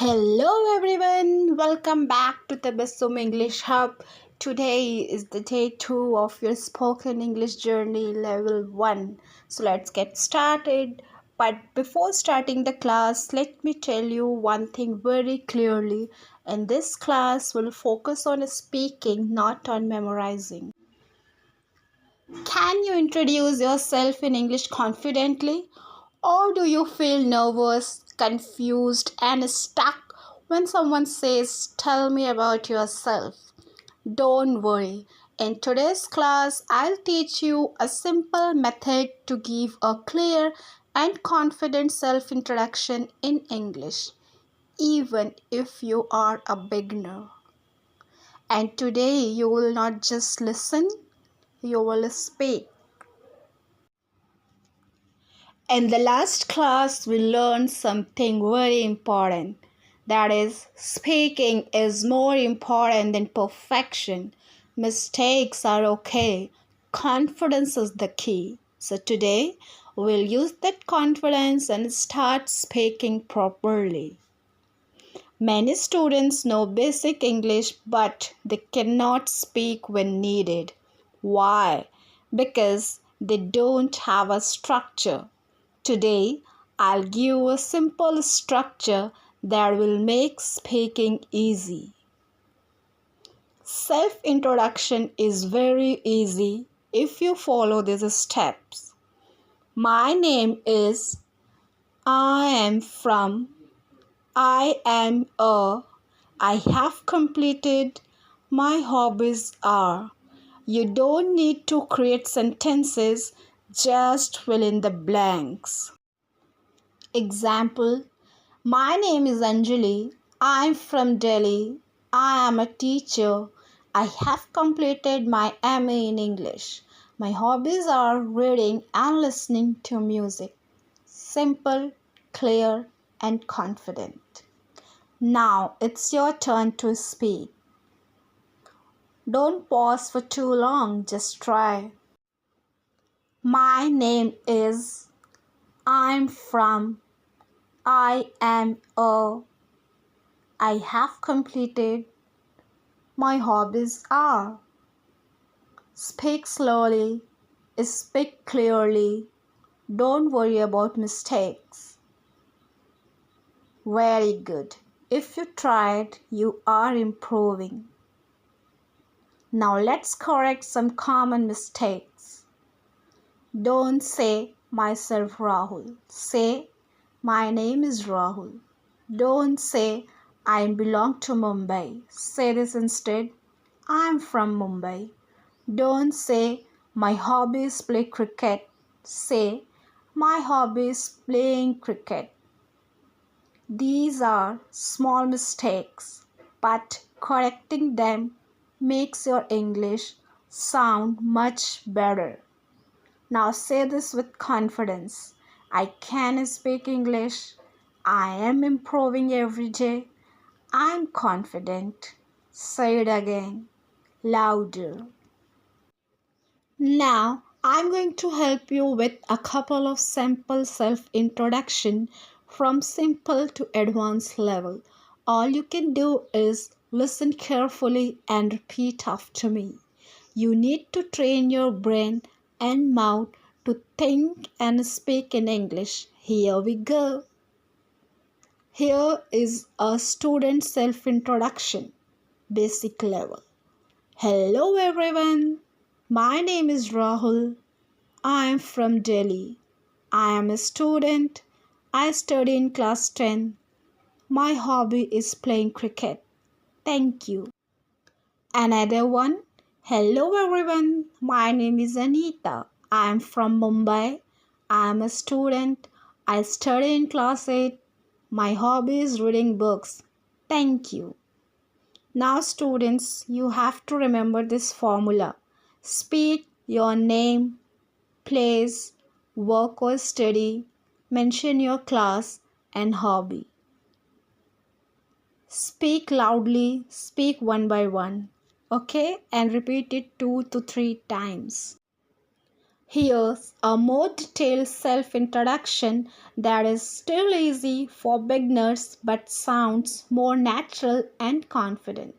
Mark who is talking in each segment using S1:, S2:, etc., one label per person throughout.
S1: Hello everyone, welcome back to Tabassum English Hub. Today is the day 2 of your spoken English journey level 1. So let's get started. But before starting the class, let me tell you one thing very clearly. In this class, we'll focus on speaking, not on memorizing. Can you introduce yourself in English confidently? Or do you feel nervous, confused, and stuck when someone says, "Tell me about yourself"? Don't worry. In today's class, I'll teach you a simple method to give a clear and confident self introduction in English, even if you are a beginner. And today, you will not just listen, you will speak. In the last class, we learned something very important. That is, speaking is more important than perfection. Mistakes are okay. Confidence is the key. So today, we'll use that confidence and start speaking properly. Many students know basic English, but they cannot speak when needed. Why? Because they don't have a structure. Today, I'll give a simple structure that will make speaking easy. Self introduction is very easy if you follow these steps. My name is, I am from, I am a, I have completed, my hobbies are. You don't need to create sentences, just fill in the blanks. Example: My name is Anjali. I'm from Delhi. I am a teacher. I have completed my MA in English. My hobbies are reading and listening to music. Simple, clear, and confident. Now it's your turn to speak. Don't pause for too long, just try. My name is, I'm from, I am a, I have completed, my hobbies are. Speak slowly, speak clearly, don't worry about mistakes. Very good. If you tried, you are improving. Now let's correct some common mistakes. Don't say myself Rahul. Say my name is Rahul. Don't say I belong to Mumbai. Say this instead: I'm from Mumbai. Don't say my hobby is play cricket. Say my hobby is playing cricket. These are small mistakes, but correcting them makes your English sound much better. Now say this with confidence: I can speak English. I am improving every day. I'm confident. Say it again, louder. Now, I'm going to help you with a couple of sample self introduction from simple to advanced level. All you can do is listen carefully and repeat after me. You need to train your brain and mouth to think and speak in English. Here we go. Here is a student self introduction, basic level. Hello everyone. My name is Rahul. I am from Delhi. I am a student. I study in class 10. My hobby is playing cricket. Thank you. Another one. Hello everyone. My name is Anita. I am from Mumbai. I am a student. I study in class 8. My hobby is reading books. Thank you. Now, students, you have to remember this formula. Speak your name, place, work or study, mention your class and hobby. Speak loudly, speak one by one, okay? And repeat it 2 to 3 times. Here's a more detailed self introduction that is still easy for beginners but sounds more natural and confident.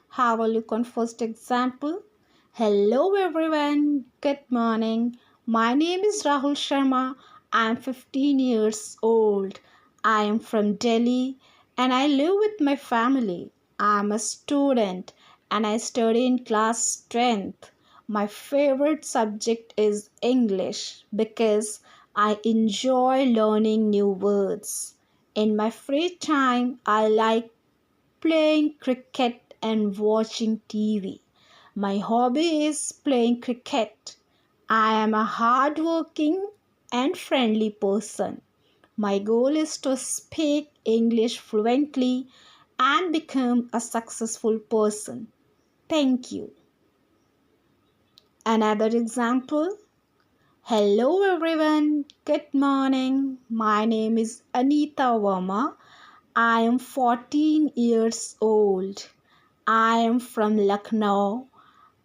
S1: Have a look on first example. Hello everyone, good morning. My name is Rahul Sharma. I am 15 years old. I am from Delhi and I live with my family. I am a student and I study in class 10th. My favorite subject is English because I enjoy learning new words. In my free time, I like playing cricket and watching TV. My hobby is playing cricket. I am a hardworking and friendly person. My goal is to speak English fluently and become a successful person. Thank you. Another example. Hello everyone. Good morning. My name is Anita Verma. I am 14 years old. I am from Lucknow.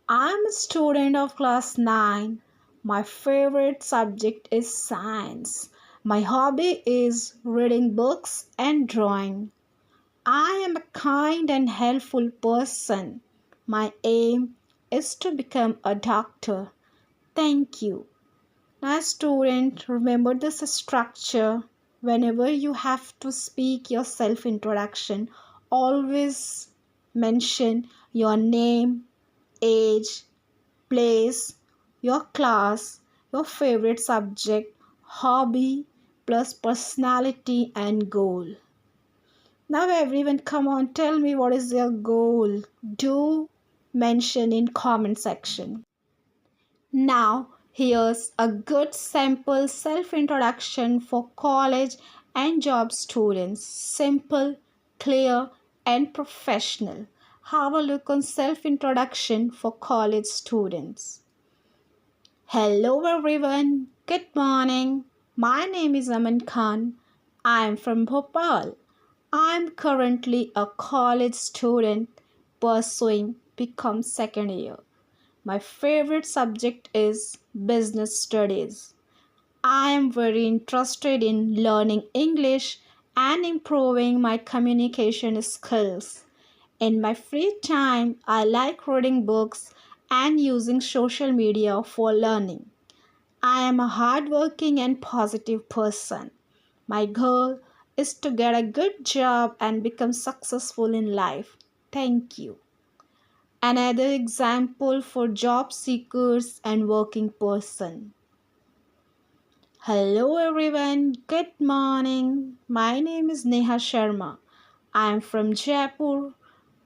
S1: I am a student of class 9. My favorite subject is science. My hobby is reading books and drawing. I am a kind and helpful person. My aim is to become a doctor. Thank you. Now, student, remember this structure. Whenever you have to speak your self introduction, always mention your name, age, place, your class, your favorite subject, hobby, plus personality and goal. Now, everyone, come on, tell me what is your goal. Do mention in comment section. Now, here's a good sample self introduction for college and job students. Simple, clear, and professional. Have a look on self introduction for college students. Hello everyone, good morning. My name is Aman Khan. I am from Bhopal. I am currently a college student pursuing become second year. My favorite subject is business studies. I am very interested in learning English and improving my communication skills. In my free time, I like reading books and using social media for learning. I am a hardworking and positive person. My goal is to get a good job and become successful in life. Thank you. Another example for job seekers and working person. Hello everyone, good morning. My name is Neha Sharma. I am from Jaipur.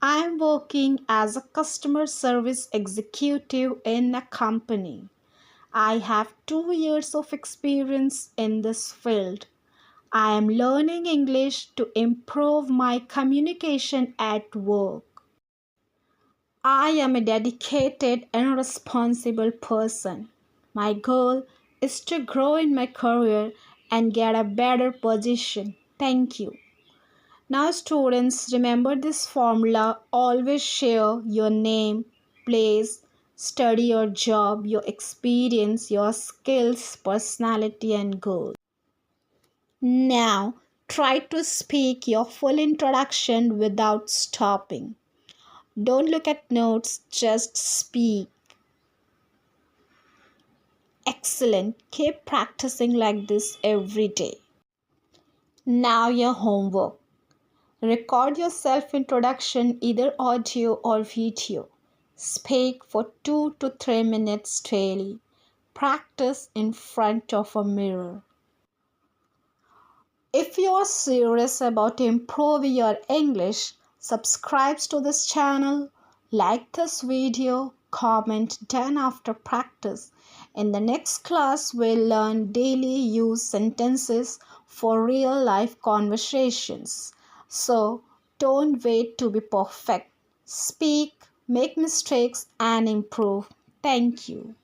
S1: I am working as a customer service executive in a company. I have 2 years of experience in this field. I am learning English to improve my communication at work. I am a dedicated and responsible person. My goal is to grow in my career and get a better position. Thank you. Now, students, remember this formula. Always share your name, place, study or job, your experience, your skills, personality, and goals. Now, try to speak your full introduction without stopping. Don't look at notes, just speak. Excellent. Keep practicing like this every day. Now, your homework. Record your self introduction, either audio or video. Speak for 2 to 3 minutes daily. Practice in front of a mirror. If you are serious about improving your English, subscribe to this channel, like this video, comment done after practice. In the next class, we'll learn daily use sentences for real life conversations. So don't wait to be perfect. Speak, make mistakes, and improve. Thank you.